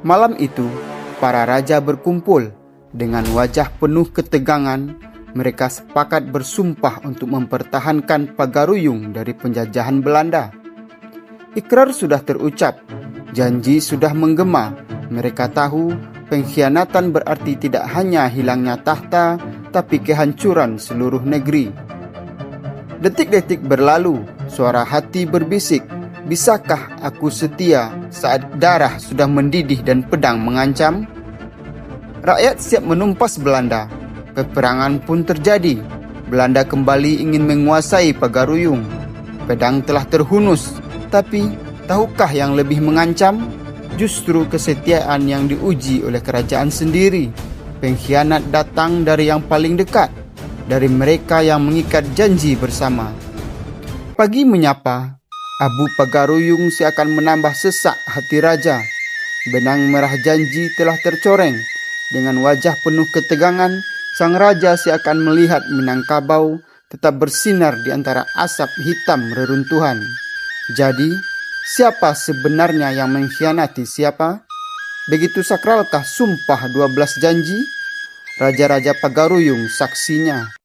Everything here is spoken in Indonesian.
Malam itu, para raja berkumpul. Dengan wajah penuh ketegangan, mereka sepakat bersumpah untuk mempertahankan Pagaruyung dari penjajahan Belanda. Ikrar sudah terucap, janji sudah menggema. Mereka tahu pengkhianatan berarti tidak hanya hilangnya tahta, tapi kehancuran seluruh negeri. Detik-detik berlalu, suara hati berbisik, bisakah aku setia saat darah sudah mendidih dan pedang mengancam? Rakyat siap menumpas Belanda. Peperangan pun terjadi. Belanda kembali ingin menguasai Pagaruyung. Pedang telah terhunus, tapi tahukah yang lebih mengancam? Justru kesetiaan yang diuji oleh kerajaan sendiri. Pengkhianat datang dari yang paling dekat, dari mereka yang mengikat janji bersama. Pagi menyapa, abu Pagaruyung seakan menambah sesak hati raja. Benang merah janji telah tercoreng. Dengan wajah penuh ketegangan, sang raja seakan melihat Minangkabau tetap bersinar di antara asap hitam reruntuhan. Jadi, siapa sebenarnya yang mengkhianati siapa? Begitu sakralkah sumpah 12 janji? Raja-raja Pagaruyung saksinya.